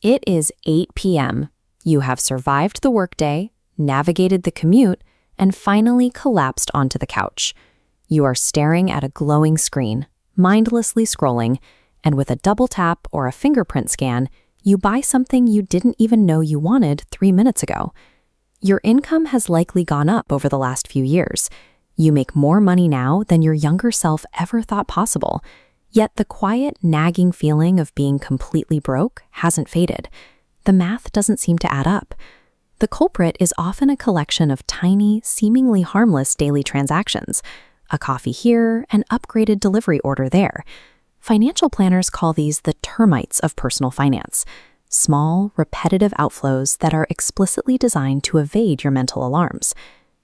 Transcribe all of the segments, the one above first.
It is 8 p.m. You have survived the workday, navigated the commute, and finally collapsed onto the couch. You are staring at a glowing screen, mindlessly scrolling, and with a double tap or a fingerprint scan, you buy something you didn't even know you wanted 3 minutes ago. Your income has likely gone up over the last few years. You make more money now than your younger self ever thought possible. Yet the quiet, nagging feeling of being completely broke hasn't faded. The math doesn't seem to add up. The culprit is often a collection of tiny, seemingly harmless daily transactions. A coffee here, an upgraded delivery order there. Financial planners call these the termites of personal finance. Small, repetitive outflows that are explicitly designed to evade your mental alarms.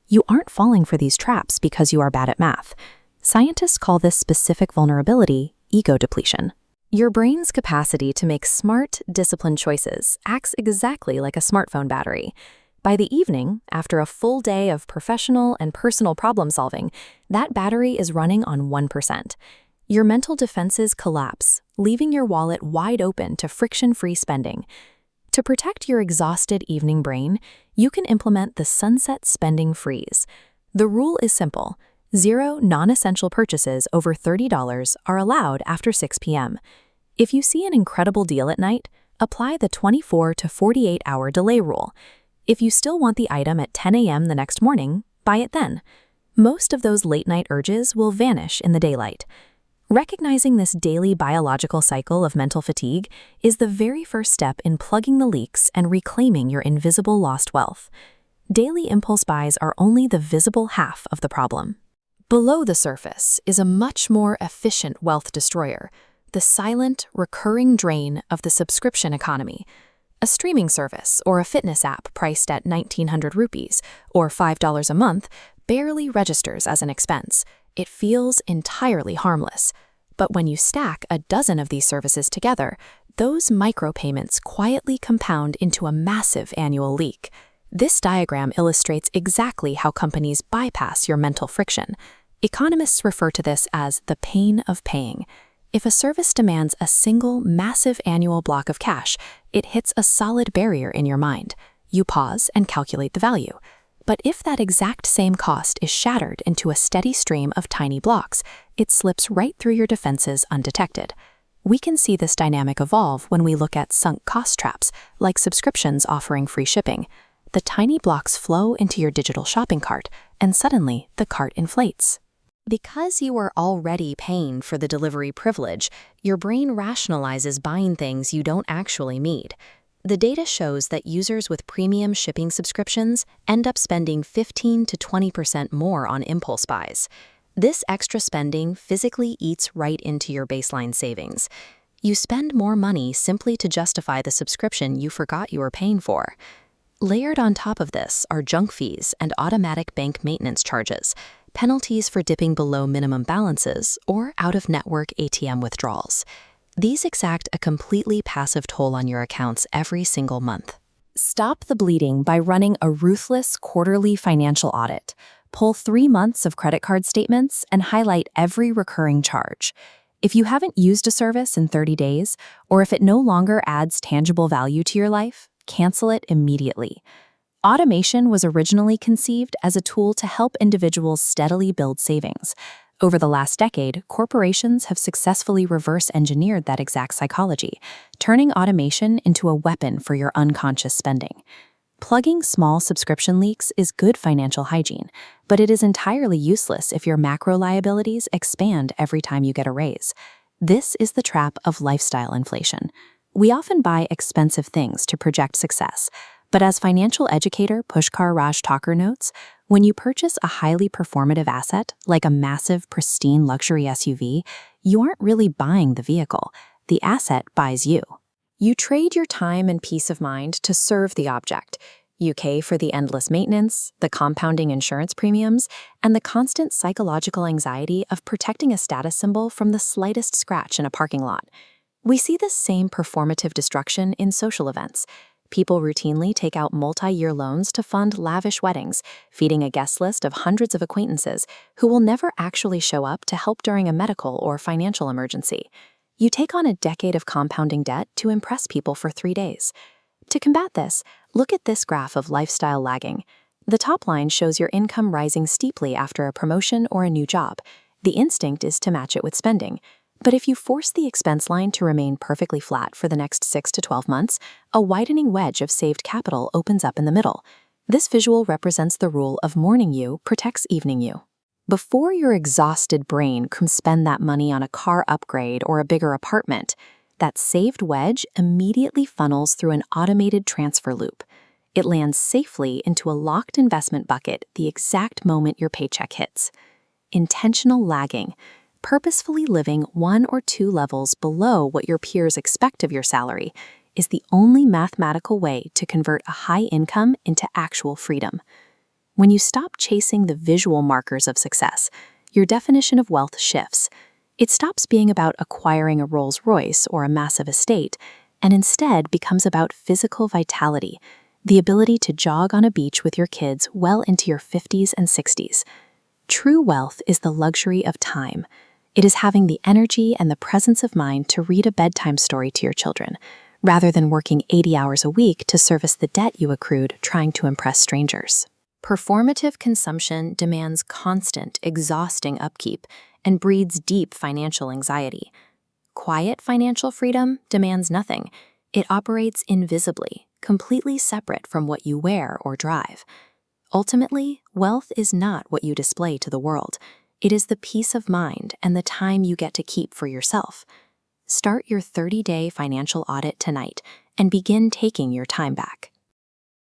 You aren't falling for these traps because you are bad at math. Scientists call this specific vulnerability ego depletion. Your brain's capacity to make smart, disciplined choices acts exactly like a smartphone battery. By the evening, after a full day of professional and personal problem solving, that battery is running on 1%. Your mental defenses collapse, leaving your wallet wide open to friction-free spending. To protect your exhausted evening brain, you can implement the sunset spending freeze. The rule is simple. 0 non-essential purchases over $30 are allowed after 6 p.m. If you see an incredible deal at night, apply the 24 to 48-hour delay rule. If you still want the item at 10 a.m. the next morning, buy it then. Most of those late-night urges will vanish in the daylight. Recognizing this daily biological cycle of mental fatigue is the very first step in plugging the leaks and reclaiming your invisible lost wealth. Daily impulse buys are only the visible half of the problem. Below the surface is a much more efficient wealth destroyer, the silent, recurring drain of the subscription economy. A streaming service or a fitness app priced at 1,900 rupees or $5 a month barely registers as an expense. It feels entirely harmless. But when you stack a dozen of these services together, those micropayments quietly compound into a massive annual leak. This diagram illustrates exactly how companies bypass your mental friction. Economists refer to this as the pain of paying. If a service demands a single, massive annual block of cash, it hits a solid barrier in your mind. You pause and calculate the value. But if that exact same cost is shattered into a steady stream of tiny blocks, it slips right through your defenses undetected. We can see this dynamic evolve when we look at sunk cost traps, like subscriptions offering free shipping. The tiny blocks flow into your digital shopping cart, and suddenly the cart inflates. Because you are already paying for the delivery privilege, your brain rationalizes buying things you don't actually need. The data shows that users with premium shipping subscriptions end up spending 15 to 20% more on impulse buys. This extra spending physically eats right into your baseline savings. You spend more money simply to justify the subscription you forgot you were paying for. Layered on top of this are junk fees and automatic bank maintenance charges, penalties for dipping below minimum balances, or out-of-network ATM withdrawals. These exact a completely passive toll on your accounts every single month. Stop the bleeding by running a ruthless quarterly financial audit. Pull 3 months of credit card statements and highlight every recurring charge. If you haven't used a service in 30 days, or if it no longer adds tangible value to your life, cancel it immediately. Automation was originally conceived as a tool to help individuals steadily build savings. Over the last decade, corporations have successfully reverse-engineered that exact psychology, turning automation into a weapon for your unconscious spending. Plugging small subscription leaks is good financial hygiene, but it is entirely useless if your macro liabilities expand every time you get a raise. This is the trap of lifestyle inflation. We often buy expensive things to project success, but as financial educator Pushkar Raj Thakur notes, when you purchase a highly performative asset, like a massive, pristine luxury SUV, you aren't really buying the vehicle. The asset buys you. You trade your time and peace of mind to serve the object. You pay for the endless maintenance, the compounding insurance premiums, and the constant psychological anxiety of protecting a status symbol from the slightest scratch in a parking lot. We see this same performative destruction in social events. People routinely take out multi-year loans to fund lavish weddings, feeding a guest list of hundreds of acquaintances who will never actually show up to help during a medical or financial emergency. You take on a decade of compounding debt to impress people for 3 days. To combat this, look at this graph of lifestyle lagging. The top line shows your income rising steeply after a promotion or a new job. The instinct is to match it with spending. But if you force the expense line to remain perfectly flat for the next 6 to 12 months, a widening wedge of saved capital opens up in the middle. This visual represents the rule of morning you protects evening you. Before your exhausted brain can spend that money on a car upgrade or a bigger apartment, that saved wedge immediately funnels through an automated transfer loop. It lands safely into a locked investment bucket the exact moment your paycheck hits. Intentional lagging, purposefully living 1 or 2 levels below what your peers expect of your salary, is the only mathematical way to convert a high income into actual freedom. When you stop chasing the visual markers of success, your definition of wealth shifts. It stops being about acquiring a Rolls-Royce or a massive estate, and instead becomes about physical vitality, the ability to jog on a beach with your kids well into your 50s and 60s. True wealth is the luxury of time. It is having the energy and the presence of mind to read a bedtime story to your children, rather than working 80 hours a week to service the debt you accrued trying to impress strangers. Performative consumption demands constant, exhausting upkeep and breeds deep financial anxiety. Quiet financial freedom demands nothing. It operates invisibly, completely separate from what you wear or drive. Ultimately, wealth is not what you display to the world. It is the peace of mind and the time you get to keep for yourself. Start your 30-day financial audit tonight and begin taking your time back.